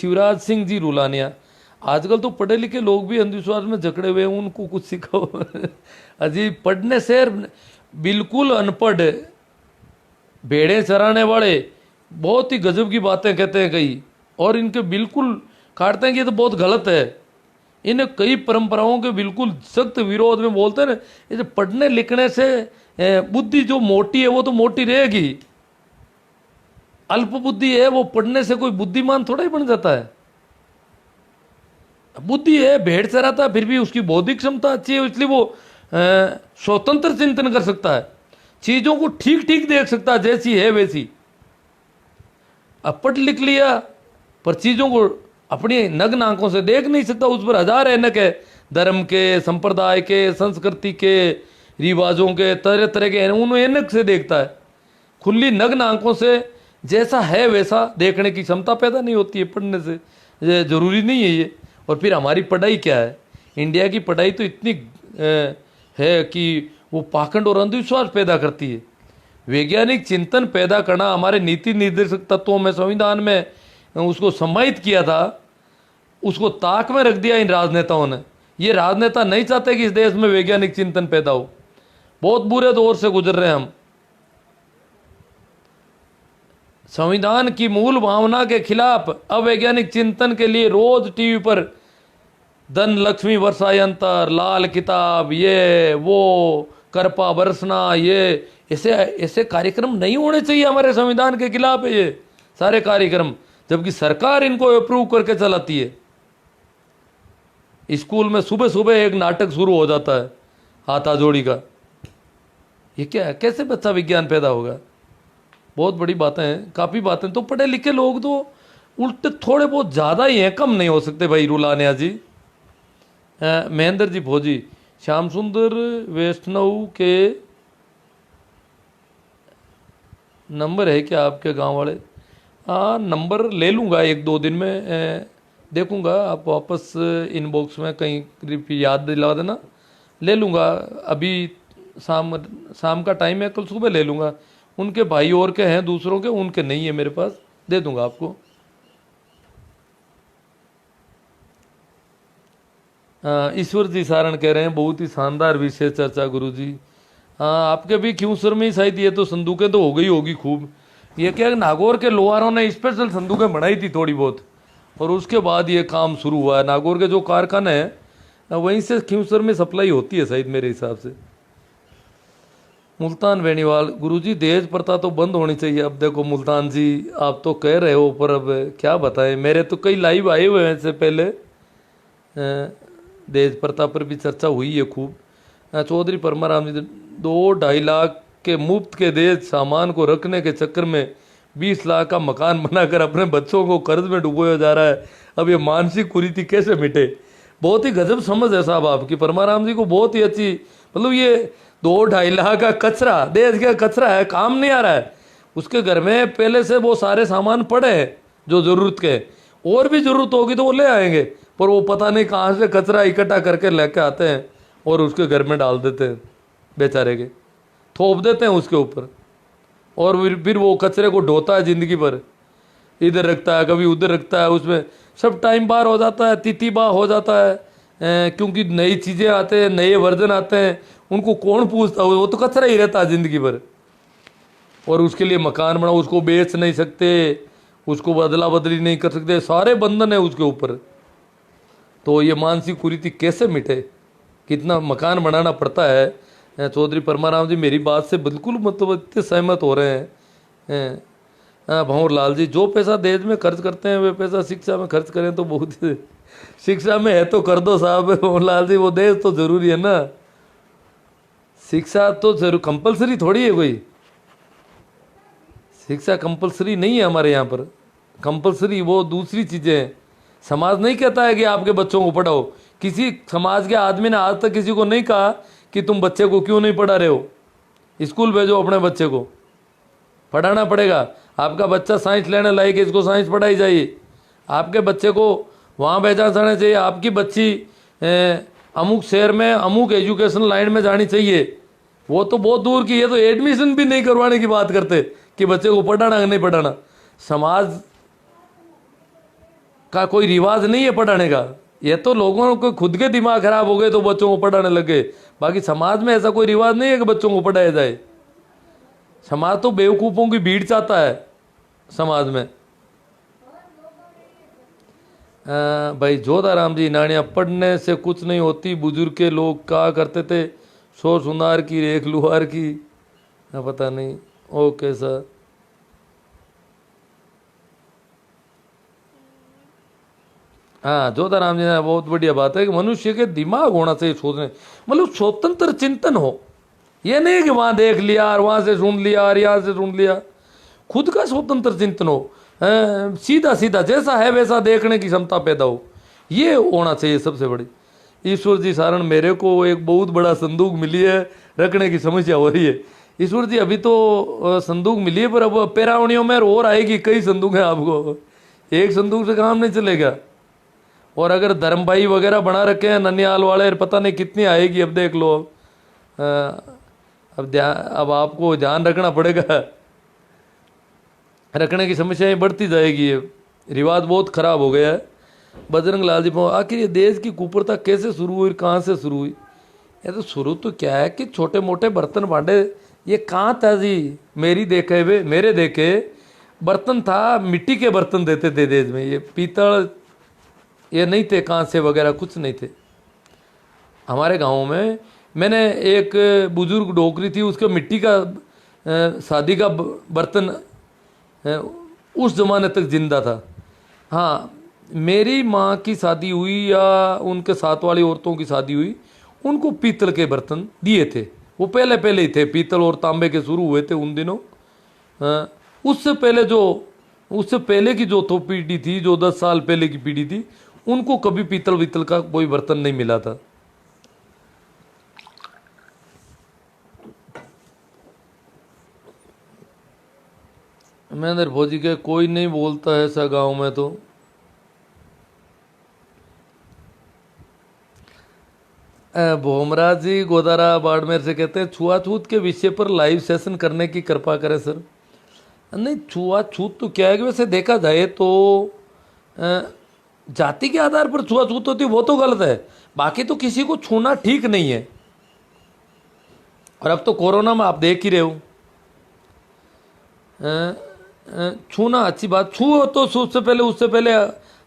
शिवराज सिंह जी रुलानिया, आजकल तो पढ़े लिखे लोग भी अंधविश्वास में जकड़े हुए हैं, उनको कुछ सिखाओ। अजीब, पढ़ने से बिल्कुल अनपढ़ भेड़े चराने वाले बहुत ही गजब की बातें कहते हैं कई, और इनके बिल्कुल काटते हैं कि ये तो बहुत गलत है। इन्हें कई परंपराओं के बिल्कुल सख्त विरोध में बोलते हैं ना, ये जो पढ़ने लिखने से बुद्धि जो मोटी है वो तो मोटी रहेगी, अल्प बुद्धि है वो पढ़ने से कोई बुद्धिमान थोड़ा ही बन जाता है। बुद्धि है, भेड़ चराता है, फिर भी उसकी बौद्धिक क्षमता अच्छी है, इसलिए वो स्वतंत्र चिंतन कर सकता है, चीजों को ठीक ठीक देख सकता है जैसी है वैसी। अब पढ़ लिख लिया पर चीजों को अपनी नग्न आंखों से देख नहीं सकता, उस पर हजार ऐनक है, धर्म के, संप्रदाय के, संस्कृति के, रिवाजों के, तरह तरह के, उन ऐनक से देखता है। खुली नग्न आंखों से जैसा है वैसा देखने की क्षमता पैदा नहीं होती है पढ़ने से, ये जरूरी नहीं है ये। और फिर हमारी पढ़ाई क्या है, इंडिया की पढ़ाई तो इतनी है कि वो पाखंड और अंधविश्वास पैदा करती है। वैज्ञानिक चिंतन पैदा करना हमारे नीति निर्देशक तत्वों में, संविधान में उसको समाहित किया था, उसको ताक में रख दिया इन राजनेताओं ने। ये राजनेता नहीं चाहते कि इस देश में वैज्ञानिक चिंतन पैदा हो। बहुत बुरे दौर से गुजर रहे हैं हम। संविधान की मूल भावना के खिलाफ अवैज्ञानिक चिंतन के लिए रोज टीवी पर धन लक्ष्मी वर्षायंतर, लाल किताब, ये वो करपा बरसना, ये ऐसे कार्यक्रम नहीं होने चाहिए। हमारे संविधान के खिलाफ है ये सारे कार्यक्रम, जबकि सरकार इनको अप्रूव करके चलाती है। स्कूल में सुबह सुबह एक नाटक शुरू हो जाता है हाथा जोड़ी का। ये क्या है, कैसे बच्चा विज्ञान पैदा होगा? बहुत बड़ी बातें हैं, काफ़ी बातें। तो पढ़े लिखे लोग तो उल्टे थोड़े बहुत ज़्यादा ही हैं, कम नहीं हो सकते भाई। रुलानिया जी, महेंद्र जी भोजी, श्याम सुंदर वैष्णव के नंबर है क्या आपके गांव वाले? हाँ, नंबर ले लूँगा, एक दो दिन में देखूँगा। आप वापस इनबॉक्स में कहीं याद दिला देना, ले लूँगा। अभी शाम का टाइम है, कल सुबह ले लूँगा। उनके भाई और के हैं दूसरों के, उनके नहीं है मेरे पास, दे दूँगा आपको। ईश्वर जी सारण कह रहे हैं बहुत ही शानदार विषय चर्चा गुरुजी। हाँ, आपके भी क्यों सर में शायद ये तो संदूकें तो हो गई होगी खूब। ये क्या, नागौर के लोहारों ने स्पेशल संदूकें बनाई थी थोड़ी बहुत, और उसके बाद ये काम शुरू हुआ है। नागौर के जो कारखाना है वहीं से खींवसर में सप्लाई होती है शायद मेरे हिसाब से। मुल्तान वेणीवाल, गुरुजी दहेज प्रथा तो बंद होनी चाहिए। अब देखो मुल्तान जी, आप तो कह रहे हो, पर अब क्या बताएं, मेरे तो कई लाइव आए हुए हैं इससे पहले। दहेज प्रथा पर भी चर्चा हुई है खूब। चौधरी परमाराम जी, 2-2.5 लाख के मुफ्त के दहेज सामान को रखने के चक्कर में 20 लाख का मकान बनाकर अपने बच्चों को कर्ज में डुबोया जा रहा है। अब ये मानसिक कुरीति कैसे मिटे? बहुत ही गजब समझ है साहब आपकी, परमाराम जी को बहुत ही अच्छी। मतलब ये 2-2.5 लाख का कचरा, दहेज का कचरा है, काम नहीं आ रहा है। उसके घर में पहले से वो सारे सामान पड़े हैं जो जरूरत के, और भी जरूरत होगी तो वो ले आएंगे, पर वो पता नहीं कहाँ से कचरा इकट्ठा करके लेके आते हैं और उसके घर में डाल देते हैं, बेचारे के थोप देते हैं उसके ऊपर, और फिर वो कचरे को ढोता है जिंदगी भर, इधर रखता है कभी उधर रखता है, उसमें सब टाइम बार हो जाता है, तिथि बार हो जाता है। क्योंकि नई चीज़ें आते हैं, नए वर्जन आते हैं, उनको कौन पूछता है, वो तो कचरा ही रहता है जिंदगी भर। और उसके लिए मकान बना, उसको बेच नहीं सकते, उसको बदला बदली नहीं कर सकते, सारे बंधन है उसके ऊपर। तो ये मानसिक कुरीति कैसे मिटे? कितना मकान बनाना पड़ता है। चौधरी परमाराम जी मेरी बात से बिल्कुल मतलब इतने सहमत हो रहे हैं। भंवर लाल जी, जो पैसा दहेज में खर्च करते हैं वे पैसा शिक्षा में खर्च करें तो बहुत, शिक्षा में है तो कर दो साहब। भंवर लाल जी, वो दहेज तो जरूरी है ना, शिक्षा तो जरूर कंपलसरी थोड़ी है कोई, शिक्षा कंपलसरी नहीं है हमारे यहाँ पर। कंपलसरी वो दूसरी चीज़ें हैं। समाज नहीं कहता है कि आपके बच्चों को पढ़ाओ, किसी समाज के आदमी ने आज तक किसी को नहीं कहा कि तुम बच्चे को क्यों नहीं पढ़ा रहे हो, स्कूल भेजो अपने बच्चे को, पढ़ाना पड़ेगा। आपका बच्चा साइंस लेने लायक है, इसको साइंस पढ़ाई जाइए, आपके बच्चे को वहाँ भेजा जाना चाहिए, आपकी बच्ची अमुक शहर में अमुक एजुकेशन लाइन में जानी चाहिए। वो तो बहुत दूर की है, तो एडमिशन भी नहीं करवाने की बात करते कि बच्चे को पढ़ाना नहीं पढ़ाना। समाज का कोई रिवाज नहीं है पढ़ाने का। ये तो लोगों को खुद के दिमाग खराब हो गए तो बच्चों को पढ़ाने लगे। बाकी समाज में ऐसा कोई रिवाज नहीं है कि बच्चों को पढ़ाया जाए। समाज तो बेवकूफ़ों की भीड़ चाहता है समाज में। भाई जोधाराम जी नानिया, पढ़ने से कुछ नहीं होती। बुजुर्ग के लोग कहा करते थे, सौ सुनार की एक लुहार की। पता नहीं। Okay sir. हाँ, जोधाराम जी ने बहुत बढ़िया बात है कि मनुष्य के दिमाग होना चाहिए सोचने, मतलब स्वतंत्र चिंतन हो। ये नहीं कि वहां देख लिया और वहां से सुन लिया और यहाँ से सुन लिया। खुद का स्वतंत्र चिंतन हो, सीधा सीधा जैसा है वैसा देखने की क्षमता पैदा हो, ये होना चाहिए सबसे बड़ी। ईश्वर जी सारण, मेरे को एक बहुत बड़ा संदूक मिली है, रखने की समस्या हो रही है। ईश्वर जी अभी तो संदूक मिली है, पर अब पेरावणियों में और आएगी। कई संदूक हैं आपको, एक संदूक से काम नहीं चलेगा। और अगर धर्म भाई वगैरह बना रखे हैं ननियाल वाले, पता नहीं कितनी आएगी। अब देख लो, अब आपको ध्यान रखना पड़ेगा। रखने की समस्याएं बढ़ती जाएगी। ये रिवाज बहुत खराब हो गया है। बजरंग लाल जी, आखिर ये देश की कुप्रथा कैसे शुरू हुई, कहाँ से शुरू हुई? ये तो शुरू तो क्या है कि छोटे मोटे बर्तन भांडे, ये कहाँ था जी? मेरे देखे बर्तन था, मिट्टी के बर्तन देते थे देश में। ये पीतल ये नहीं थे, कांसे वगैरह कुछ नहीं थे। हमारे गांव में मैंने एक बुजुर्ग डोकरी थी, उसका मिट्टी का शादी का बर्तन उस जमाने तक जिंदा था। हाँ, मेरी माँ की शादी हुई या उनके साथ वाली औरतों की शादी हुई, उनको पीतल के बर्तन दिए थे। वो पहले पहले ही थे, पीतल और तांबे के शुरू हुए थे उन दिनों। उससे पहले की जो तो पीढ़ी थी, जो 10 साल पहले की पीढ़ी थी, उनको कभी पीतल वितल का कोई बर्तन नहीं मिला था। महेंद्र भोजी के कोई नहीं बोलता है ऐसा गांव में तो। भोमराज जी गोदारा बाड़मेर से कहते हैं, छुआछूत के विषय पर लाइव सेशन करने की कृपा करें सर। नहीं, छुआछूत तो क्या है कि वैसे देखा जाए तो जाति के आधार पर छुआछूत होती है, वो तो गलत है। बाकी तो किसी को छूना ठीक नहीं है। और अब तो कोरोना में आप देख ही रहे हो, छूना अच्छी बात। छू तो उससे पहले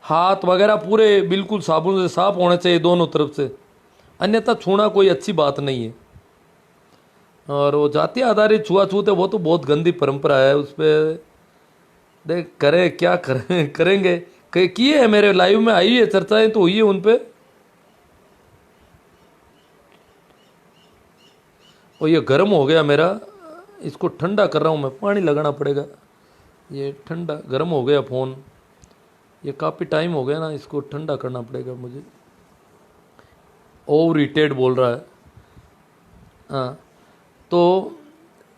हाथ वगैरह पूरे बिल्कुल साबुन से साफ होने चाहिए दोनों तरफ से, अन्यथा छूना कोई अच्छी बात नहीं है। और वो जाति आधारित छुआछूत है, वो तो बहुत गंदी परंपरा है। उस पर देख करे क्या करेंगे। किए है, मेरे लाइव में आई है, चर्चाएं तो हुई है उन पे। और ये गर्म हो गया मेरा, इसको ठंडा कर रहा हूँ मैं, पानी लगाना पड़ेगा। ये ठंडा गर्म हो गया फ़ोन, ये काफ़ी टाइम हो गया ना, इसको ठंडा करना पड़ेगा मुझे। ओवर हीटेड बोल रहा है। हाँ, तो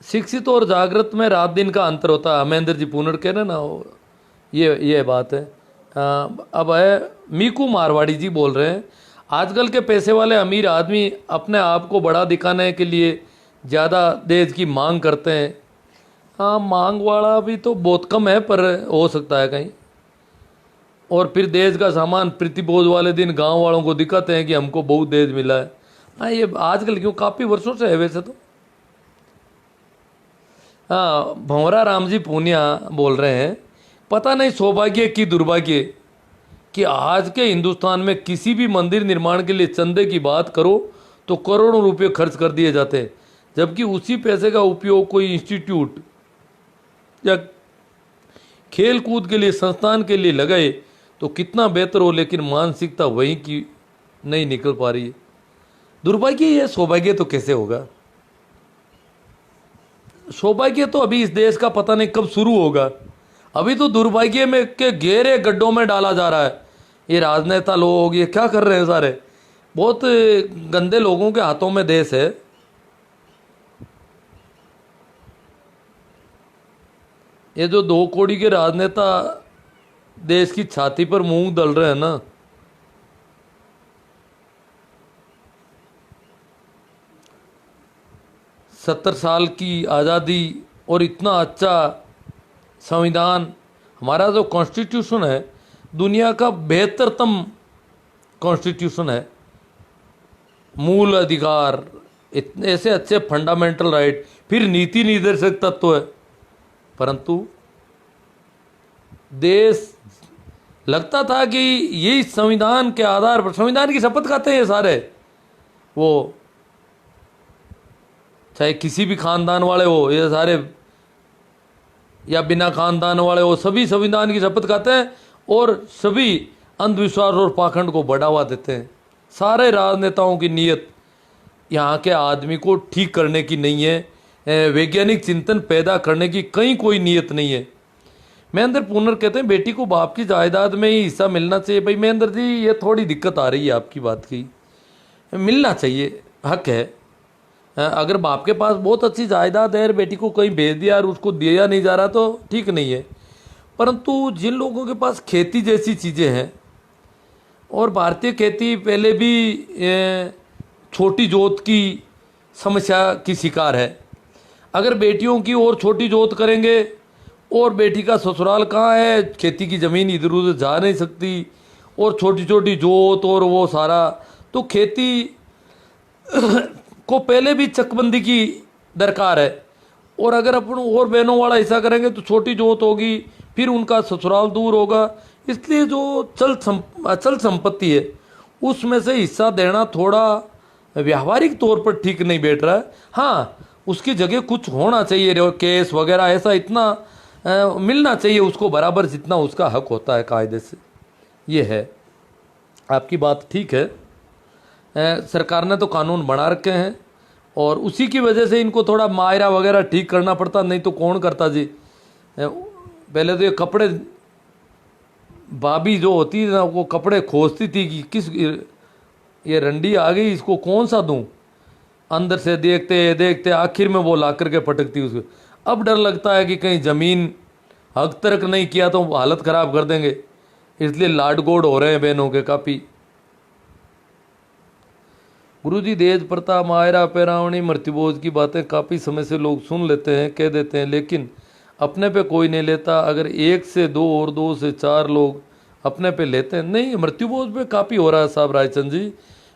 शिक्षित और जागृत में रात दिन का अंतर होता है। महेंद्र जी पूनर कह रहे ना, ये बात है। अब है मीकू मारवाड़ी जी बोल रहे हैं, आजकल के पैसे वाले अमीर आदमी अपने आप को बड़ा दिखाने के लिए ज़्यादा दहेज की मांग करते हैं। हाँ, मांग वाला भी तो बहुत कम है, पर हो सकता है कहीं। और फिर दहेज का सामान प्रतिभोज वाले दिन गांव वालों को दिखाते हैं कि हमको बहुत दहेज मिला है। हाँ, ये आजकल क्यों, काफ़ी वर्षों से है वैसे तो। हाँ, भंवरा राम जी पूनिया बोल रहे हैं, पता नहीं सौभाग्य की दुर्भाग्य कि आज के हिंदुस्तान में किसी भी मंदिर निर्माण के लिए चंदे की बात करो तो करोड़ों रुपए खर्च कर दिए जाते हैं, जबकि उसी पैसे का उपयोग कोई इंस्टीट्यूट या खेल कूद के लिए, संस्थान के लिए लगाए तो कितना बेहतर हो। लेकिन मानसिकता वहीं की नहीं निकल पा रही है। दुर्भाग्य है, सौभाग्य तो कैसे होगा? सौभाग्य तो अभी इस देश का पता नहीं कब शुरू होगा। अभी तो दुर्भाग्य में के गहरे गड्ढों में डाला जा रहा है। ये राजनेता लोग ये क्या कर रहे हैं सारे, बहुत गंदे लोगों के हाथों में देश है। ये जो 2 कौड़ी के राजनेता देश की छाती पर मूंग दल रहे हैं ना, सत्तर साल की आज़ादी और इतना अच्छा संविधान, हमारा जो कॉन्स्टिट्यूशन है, दुनिया का बेहतरतम कॉन्स्टिट्यूशन है, मूल अधिकार, इतने ऐसे अच्छे फंडामेंटल राइट, फिर नीति निर्देशक तत्व है, परंतु देश लगता था कि यही संविधान के आधार पर, संविधान की शपथ खाते हैं ये सारे, वो चाहे किसी भी खानदान वाले हो, ये सारे या बिना खानदान वाले हो, सभी संविधान की शपथ खाते हैं और सभी अंधविश्वास और पाखंड को बढ़ावा देते हैं। सारे राजनेताओं की नीयत यहाँ के आदमी को ठीक करने की नहीं है, वैज्ञानिक चिंतन पैदा करने की कहीं कोई नीयत नहीं है। महेंद्र पुनर कहते हैं बेटी को बाप की जायदाद में ही हिस्सा मिलना चाहिए। भाई महेंद्र जी, ये थोड़ी दिक्कत आ रही है आपकी बात की, मिलना चाहिए, हक है। अगर बाप के पास बहुत अच्छी जायदाद है और बेटी को कहीं भेज दिया और उसको दिया नहीं जा रहा तो ठीक नहीं है, परंतु जिन लोगों के पास खेती जैसी चीज़ें हैं, और भारतीय खेती पहले भी छोटी जोत की समस्या की शिकार है। अगर बेटियों की और छोटी जोत करेंगे, और बेटी का ससुराल कहाँ है, खेती की ज़मीन इधर उधर जा नहीं सकती, और छोटी छोटी जोत और वो सारा, तो खेती को पहले भी चकबंदी की दरकार है। और अगर अपन और बहनों वाला हिस्सा करेंगे तो छोटी जोत होगी, फिर उनका ससुराल दूर होगा। इसलिए जो अचल संपत्ति है उसमें से हिस्सा देना थोड़ा व्यावहारिक तौर पर ठीक नहीं बैठ रहा है। हाँ, उसकी जगह कुछ होना चाहिए, केस वगैरह ऐसा इतना मिलना चाहिए उसको बराबर जितना उसका हक होता है कायदे से। ये है, आपकी बात ठीक है। सरकार ने तो कानून बना रखे हैं और उसी की वजह से इनको थोड़ा मायरा वगैरह ठीक करना पड़ता, नहीं तो कौन करता जी। पहले तो ये कपड़े, भाभी जो होती है ना, वो कपड़े खोजती थी कि किस, ये रंडी आ गई, इसको कौन सा दूं, अंदर से देखते देखते आखिर में वो ला करके पटकती उसको। अब डर लगता है कि कहीं ज़मीन हक तर्क नहीं किया तो हालत ख़राब कर देंगे, इसलिए लाड गोड हो रहे हैं बहनों के काफ़ी। गुरुजी, दहेज प्रथा, मायरा, पैरावणी, मृत्युभोज की बातें काफ़ी समय से लोग सुन लेते हैं, कह देते हैं, लेकिन अपने पे कोई नहीं लेता। अगर 1 से 2 और 2 से 4 लोग अपने पे लेते हैं, नहीं, मृत्युभोज पे काफ़ी हो रहा है साहब रायचंद जी।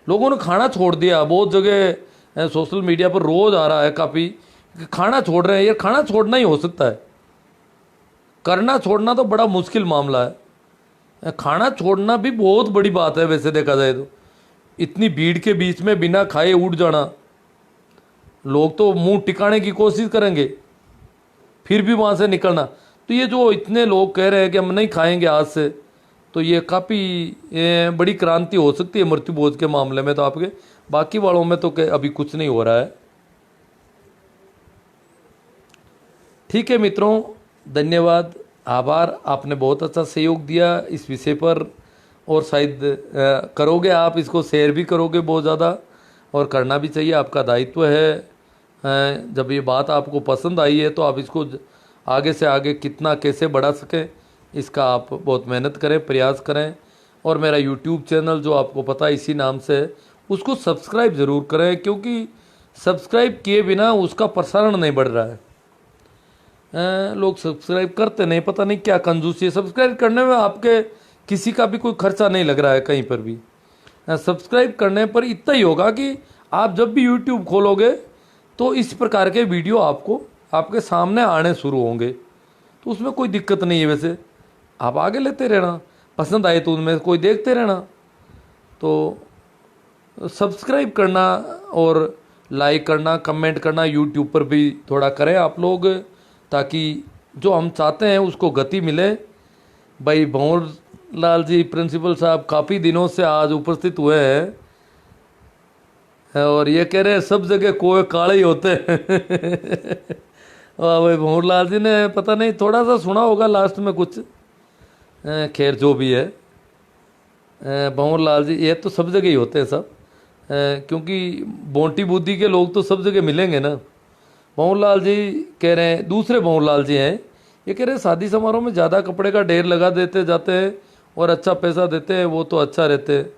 लोगों ने खाना छोड़ दिया, बहुत जगह सोशल मीडिया पर रोज़ आ रहा है काफ़ी, खाना छोड़ रहे हैं। ये खाना छोड़ना ही हो सकता है, करना छोड़ना तो बड़ा मुश्किल मामला है। खाना छोड़ना भी बहुत बड़ी बात है वैसे देखा जाए तो। इतनी भीड़ के बीच में बिना खाए उठ जाना, लोग तो मुंह टिकाने की कोशिश करेंगे, फिर भी वहाँ से निकलना। तो ये जो इतने लोग कह रहे हैं कि हम नहीं खाएंगे आज से, तो ये काफ़ी बड़ी क्रांति हो सकती है मृत्युभोज के मामले में। तो आपके बाकी वालों में तो अभी कुछ नहीं हो रहा है। ठीक है मित्रों, धन्यवाद, आभार, आपने बहुत अच्छा सहयोग दिया इस विषय पर, और शायद करोगे आप, इसको शेयर भी करोगे बहुत ज़्यादा, और करना भी चाहिए, आपका दायित्व है। जब ये बात आपको पसंद आई है तो आप इसको आगे से आगे कितना कैसे बढ़ा सकें, इसका आप बहुत मेहनत करें, प्रयास करें। और मेरा YouTube चैनल जो आपको पता है इसी नाम से है, उसको सब्सक्राइब ज़रूर करें, क्योंकि सब्सक्राइब किए बिना उसका प्रसारण नहीं बढ़ रहा है। लोग सब्सक्राइब करते नहीं, पता नहीं क्या कंजूसी है। सब्सक्राइब करने में आपके किसी का भी कोई खर्चा नहीं लग रहा है कहीं पर भी। सब्सक्राइब करने पर इतना ही होगा कि आप जब भी YouTube खोलोगे तो इस प्रकार के वीडियो आपको आपके सामने आने शुरू होंगे, तो उसमें कोई दिक्कत नहीं है। वैसे आप आगे लेते रहना, पसंद आए तो उनमें कोई देखते रहना। तो सब्सक्राइब करना और लाइक करना, कमेंट करना यूट्यूब पर भी थोड़ा करें आप लोग, ताकि जो हम चाहते हैं उसको गति मिले। भाई भंवर लाल जी प्रिंसिपल साहब काफ़ी दिनों से आज उपस्थित हुए हैं, और ये कह रहे हैं सब जगह कोए काले ही होते हैं। भाई भंवर लाल जी ने पता नहीं थोड़ा सा सुना होगा लास्ट में कुछ, खैर जो भी है। भंवर लाल जी, ये तो सब जगह ही होते हैं सब, क्योंकि बोंटी बुद्धि के लोग तो सब जगह मिलेंगे ना। भंवर लाल जी कह रहे हैं, दूसरे भंवर लाल जी हैं, ये कह रहे हैं शादी समारोह में ज़्यादा कपड़े का ढेर लगा देते जाते हैं और अच्छा पैसा देते हैं, वो तो अच्छा रहते हैं।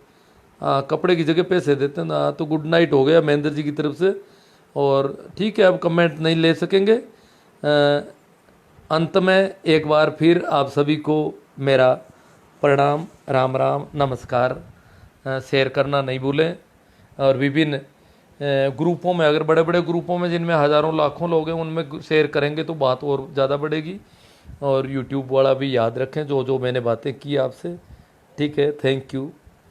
हाँ, कपड़े की जगह पैसे देते हैं ना। तो गुड नाइट हो गया महेंद्र जी की तरफ से, और ठीक है, अब कमेंट नहीं ले सकेंगे। अंत में एक बार फिर आप सभी को मेरा प्रणाम, राम राम, नमस्कार। शेयर करना नहीं भूलें। और विभिन्न ग्रुपों में, अगर बड़े बड़े ग्रुपों में जिनमें हज़ारों लाखों लोग हैं उनमें शेयर करेंगे तो बात और ज़्यादा बढ़ेगी। और यूट्यूब वाला भी याद रखें जो जो मैंने बातें की आपसे। ठीक है, थैंक यू।